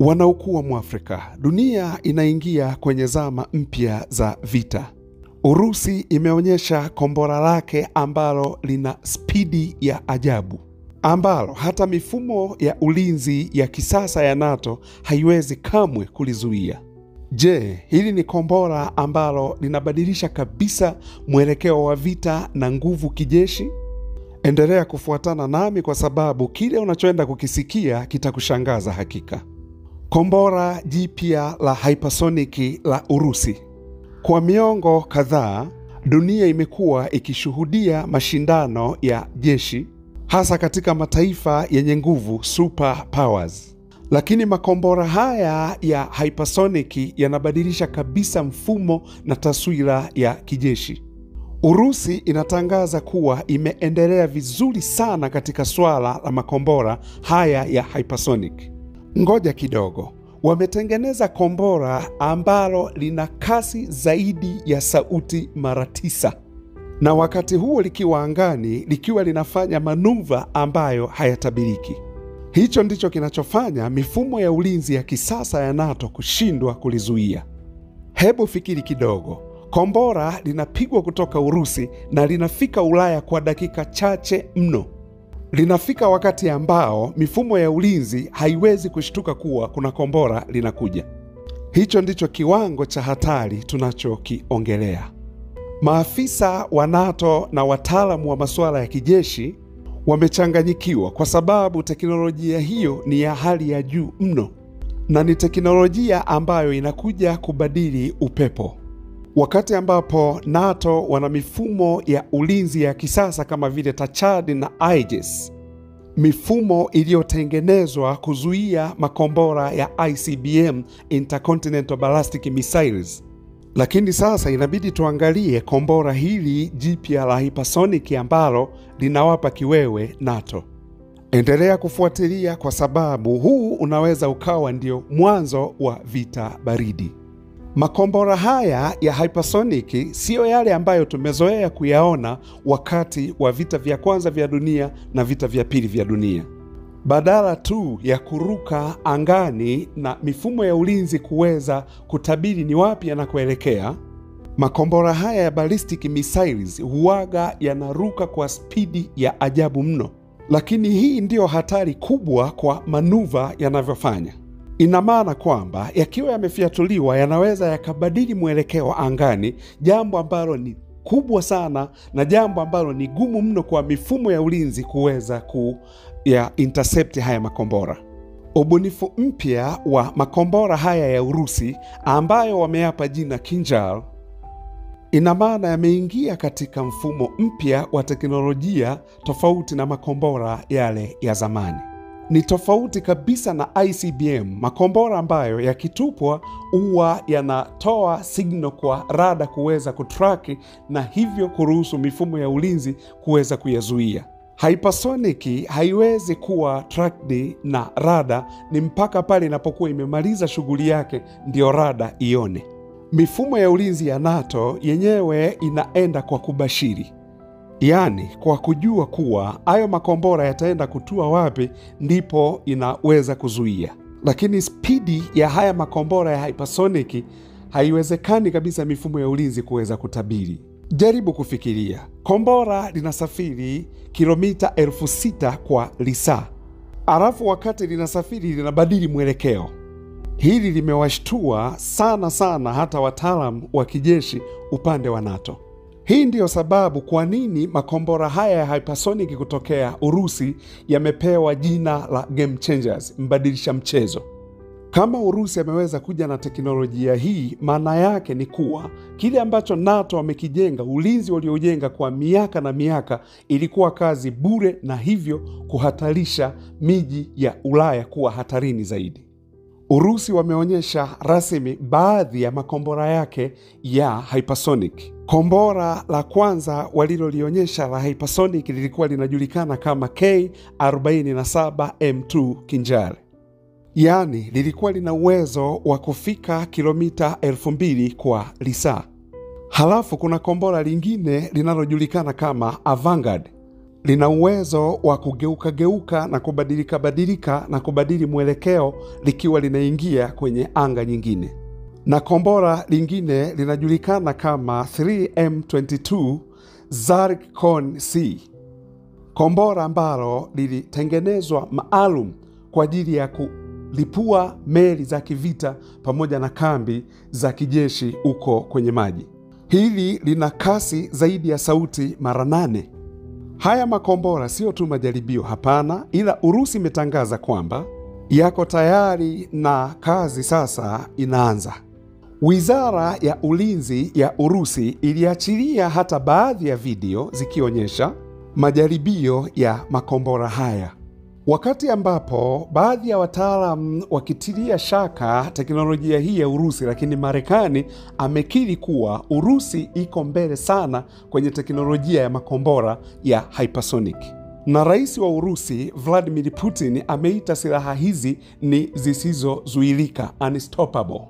Wanaokuwa Mwafrika, dunia inaingia kwenye zama mpya za vita. Urusi imeonyesha kombora lake ambalo lina spidi ya ajabu, ambalo hata mifumo ya ulinzi ya kisasa ya NATO haiwezi kamwe kulizuia. Je, hili ni kombora ambalo linabadilisha kabisa mwelekeo wa vita na nguvu kijeshi? Endelea kufuatana nami kwa sababu kile unachoenda kukisikia kitakushangaza hakika. Kombora jipya la hypersonic la Urusi. Kwa miongo kadhaa, dunia imekuwa ikishuhudia mashindano ya jeshi, hasa katika mataifa yenye nguvu, super powers. Lakini makombora haya ya hypersonic yanabadilisha kabisa mfumo na taswira ya kijeshi. Urusi inatangaza kuwa imeendelea vizuri sana katika swala la makombora haya ya hypersonic. Ngoja kidogo, wametengeneza kombora ambalo lina kasi zaidi ya sauti mara 9, na wakati huo likiwa angani, likiwa linafanya manuva ambayo hayatabiriki. Hicho ndicho kinachofanya mifumo ya ulinzi ya kisasa ya NATO kushindwa kulizuia. Hebu fikiri kidogo, kombora linapigwa kutoka Urusi na linafika Ulaya kwa dakika chache mno. Linafika wakati ambao mifumo ya ulinzi haiwezi kushtuka kuwa kuna kombora linakuja. Hicho ndicho kiwango cha hatari tunachokiongelea. Maafisa wa NATO na wataalamu wa masuala ya kijeshi wamechanganyikiwa kwa sababu teknolojia hiyo ni ya hali ya juu mno, na ni teknolojia ambayo inakuja kubadili upepo. Wakati ambapo NATO wana mifumo ya ulinzi ya kisasa kama vile TACAD na Aegis, mifumo iliyotengenezwa kuzuia makombora ya ICBM, Intercontinental Ballistic Missiles. Lakini sasa inabidi tuangalie kombora hili jipya la hypersonic ambalo linawapa kiwewe NATO. Endelea kufuatilia kwa sababu huu unaweza ukawa ndio mwanzo wa vita baridi. Makombora haya ya hypersonic siyo yale ambayo tumezoea kuyaona wakati wa vita vya kwanza vya dunia na vita vya pili vya dunia. Badala tu ya kuruka angani na mifumo ya ulinzi kuweza kutabiri ni wapi yanakoelekea, makombora haya ya ballistic missiles huwaga yanaruka kwa spidi ya ajabu mno. Lakini hii ndiyo hatari kubwa kwa manuva yanavyofanya. Ina maana kwamba yakiwa yamefiatuliwa yanaweza yakabadili mwelekeo angani, jambo ambalo ni kubwa sana na jambo ambalo ni gumu mno kwa mifumo ya ulinzi kuweza intercept haya makombora. Ubunifu mpya wa makombora haya ya Urusi ambayo wameyapa jina Kinjal, ina maana yameingia katika mfumo mpya wa teknolojia tofauti na makombora yale ya zamani. Ni tofauti kabisa na ICBM, makombora ambayo yakitupwa huwa yanatoa signal kwa rada kuweza kutraki na hivyo kuruhusu mifumo ya ulinzi kuweza kuyazuia. Hypersonic haiwezi kuwa tracked na rada, ni mpaka pale inapokuwa imemaliza shughuli yake ndio rada ione. Mifumo ya ulinzi ya NATO yenyewe inaenda kwa kubashiri. Yaani kwa kujua kuwa hayo makombora yataenda kutua wapi ndipo inaweza kuzuia. Lakini spidi ya haya makombora ya hypersonic haiwezekani kabisa mifumo ya ulinzi kuweza kutabiri. Jaribu kufikiria, kombora linasafiri kilomita 6,000 kwa lisaa. Alafu wakati linasafiri linabadili mwelekeo. Hili limewashtua sana hata wataalamu wa kijeshi upande wa NATO. Hii ndiyo sababu kwa nini makombora haya ya hypersonic kutokea Urusi yamepewa jina la game changers, mbadilisha mchezo. Kama Urusi ameweza kuja na teknolojia hii, maana yake ni kuwa kile ambacho NATO wamekijenga, ulinzi waliojenga kwa miaka na miaka, ilikuwa kazi bure na hivyo kuhatarisha miji ya Ulaya kuwa hatarini zaidi. Urusi wameonyesha rasmi baadhi ya makombora yake ya hypersonic. Kombora la kwanza walilolionyesha la hypersonic lilikuwa linajulikana kama K-47M2 Kinjal. Yaani lilikuwa lina uwezo wa kufika kilomita 2,000 kwa lisaa. Halafu kuna kombora lingine linalojulikana kama Avangard. Lina uwezo wa kugeuka na kubadili mwelekeo likiwa linaingia kwenye anga nyingine. Na kombora lingine linajulikana kama 3M22 Zircon C, kombora ambalo lilitengenezwa maalum kwa ajili ya kulipua meli za kivita pamoja na kambi za kijeshi uko kwenye maji. Hili lina kasi zaidi ya sauti mara 8. Haya makombora sio tu majaribio, hapana, ila Urusi imetangaza kwamba yako tayari na kazi sasa inaanza. Wizara ya Ulinzi ya Urusi iliachilia hata baadhi ya video zikionyesha majaribio ya makombora haya, wakati ambapo baadhi ya wataalamu wakitilia shaka teknolojia hii ya Urusi, lakini Marekani amekiri kuwa Urusi iko mbele sana kwenye teknolojia ya makombora ya hypersonic. Na rais wa Urusi Vladimir Putin ameita silaha hizi ni zisizozuilika, unstoppable.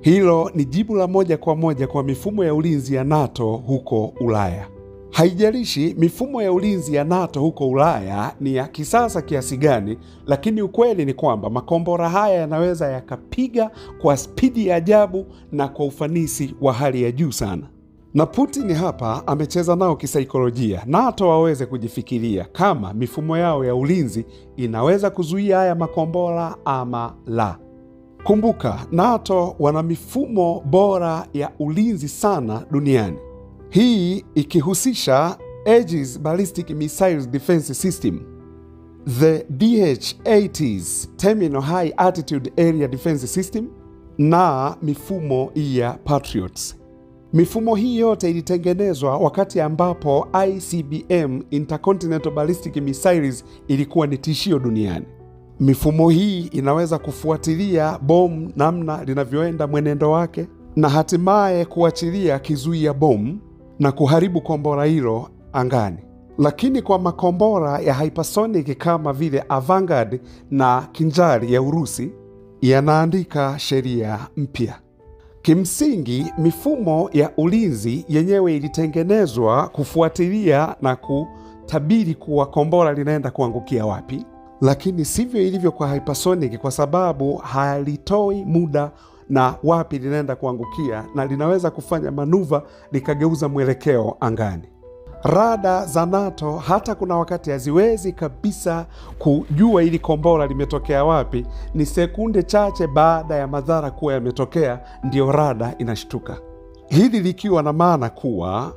Hilo ni jibu la moja kwa moja kwa mifumo ya ulinzi ya NATO huko Ulaya. Haijalishi mifumo ya ulinzi ya NATO huko Ulaya ni ya kisasa kiasi gani, lakini ukweli ni kwamba makombora haya yanaweza yakapiga kwa spidi ya ajabu na kwa ufanisi wa hali ya juu sana. Na Putin hapa amecheza nao kisaikolojia, NATO waweze kujifikiria kama mifumo yao ya ulinzi inaweza kuzuia haya makombora ama la. Kumbuka, NATO wana mifumo bora ya ulinzi sana duniani. Hii ikihusisha Aegis Ballistic Missile Defense System, the DH-80s Terminal High Altitude Area Defense System na mifumo ya Patriots. Mifumo hii yote ilitengenezwa wakati ambapo ICBM, Intercontinental Ballistic Missiles, ilikuwa ni tishio duniani. Mifumo hii inaweza kufuatilia bomu namna linavyoenda mwenendo wake na hatimaye kuachilia kizuia bomu na kuharibu kombora hilo angani. Lakini kwa makombora ya hypersonic kama vile Avangard na Kinjal ya Urusi, yanaandika sheria mpya. Kimsingi, mifumo ya ulinzi yenyewe ilitengenezwa kufuatilia na kutabiri kuwa kombora linaenda kuangukia wapi, lakini sivyo ilivyo kwa hypersonic, kwa sababu halitoi muda na wapi linaenda kuangukia, na linaweza kufanya manuva likageuza mwelekeo angani. Rada za NATO hata kuna wakati haziwezi kabisa kujua ili kombora limetokea wapi. Ni sekunde chache baada ya madhara kuwa yametokea ndio rada inashtuka. Hili likiwa na maana kuwa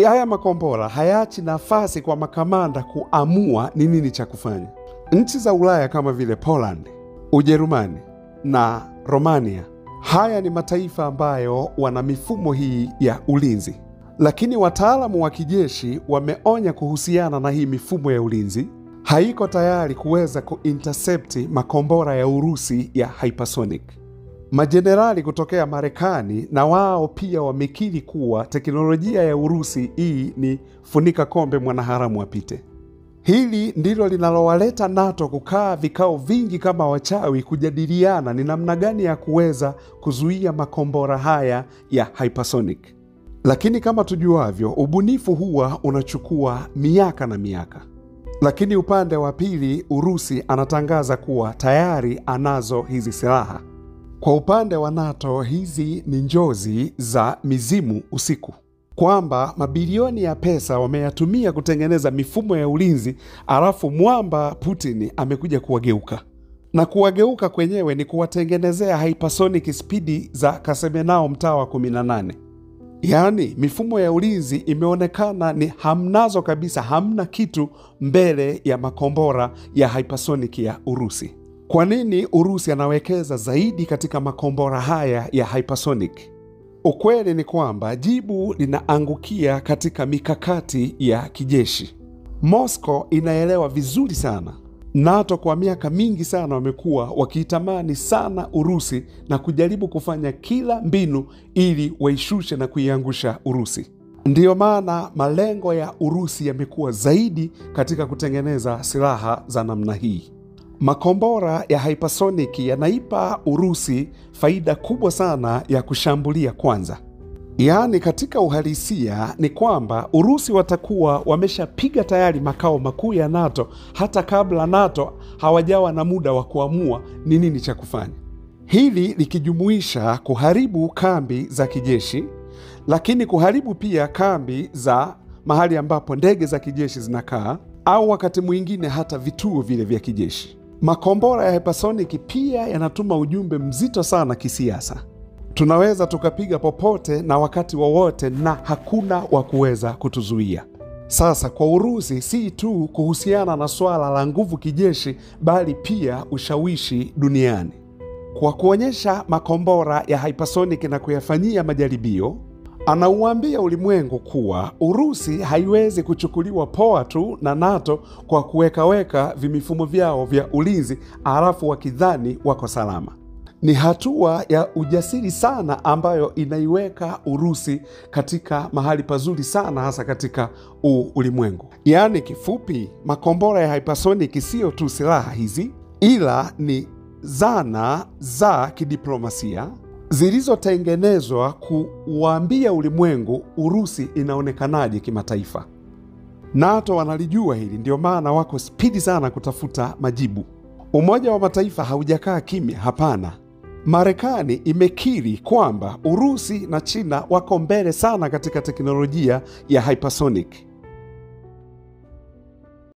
haya makombora hayaachi nafasi kwa makamanda kuamua ni nini cha kufanya. Nchi za Ulaya kama vile Poland, Ujerumani na Romania, haya ni mataifa ambayo wana mifumo hii ya ulinzi. Lakini wataalamu wa kijeshi wameonya kuhusiana na hii mifumo ya ulinzi haiko tayari kuweza kuintercepti makombora ya Urusi ya hypersonic. Majenerali kutokea Marekani na wao pia wamekiri kuwa teknolojia ya Urusi hii ni funika kombe mwanaharamu apite. Hili ndilo linalowaleta NATO kukaa vikao vingi kama wachawi kujadiliana ni namna gani ya kuweza kuzuia makombora haya ya hypersonic. Lakini kama tujuavyo, ubunifu huwa unachukua miaka na miaka. Lakini upande wa pili, Urusi anatangaza kuwa tayari anazo hizi silaha. Kwa upande wa NATO, hizi ni njozi za mizimu usiku, kwamba mabilioni ya pesa wameyatumia kutengeneza mifumo ya ulinzi, alafu mwamba Putin amekuja kuwageuka. Na kuwageuka kwenyewe ni kuwatengenezea hypersonic speedi za Kasemenao mtaa wa 18. Yaani mifumo ya ulinzi imeonekana ni hamnazo kabisa, hamna kitu mbele ya makombora ya hypersonic ya Urusi. Kwa nini Urusi anawekeza zaidi katika makombora haya ya hypersonic? Ukweli ni kwamba jibu linaangukia katika mikakati ya kijeshi. Moscow inaelewa vizuri sana. NATO kwa miaka mingi sana wamekuwa wakiitamani sana Urusi na kujaribu kufanya kila mbinu ili waishushe na kuiangusha Urusi. Ndiyo maana malengo ya Urusi yamekuwa zaidi katika kutengeneza silaha za namna hii. Makombora ya hypersonic yanaipa Urusi faida kubwa sana ya kushambulia kwanza. Yaani katika uhalisia ni kwamba Urusi watakuwa wameshapiga tayari makao makuu ya NATO hata kabla NATO hawajawa na muda wa kuamua ni nini cha kufanya. Hili likijumuisha kuharibu kambi za kijeshi, lakini kuharibu pia kambi za mahali ambapo ndege za kijeshi zinakaa, au wakati mwingine hata vituo vile vya kijeshi. Makombora ya hypersonic pia yanatuma ujumbe mzito sana kisiasa. Tunaweza tukapiga popote na wakati wowote na hakuna wa kuweza kutuzuia. Sasa kwa Urusi si tu kuhusiana na swala la nguvu kijeshi, bali pia ushawishi duniani. Kwa kuonyesha makombora ya hypersonic na kuyafanyia majaribio, anauambia ulimwengu kuwa Urusi haiwezi kuchukuliwa poa tu na NATO kwa kuweka vimifumo vyao vya ulinzi alafu wakidhani wako salama. Ni hatua ya ujasiri sana ambayo inaiweka Urusi katika mahali pazuri sana, hasa katika ulimwengu. Yaani kifupi, makombora ya hypersonic sio tu silaha hizi, ila ni zana za kidiplomasia zilizotengenezwa kuwaambia ulimwengu Urusi inaonekanaje kimataifa. NATO wanalijua hili, ndio maana wako spidi sana kutafuta majibu. Umoja wa Mataifa haujakaa kimya, hapana. Marekani imekiri kwamba Urusi na China wako mbele sana katika teknolojia ya hypersonic.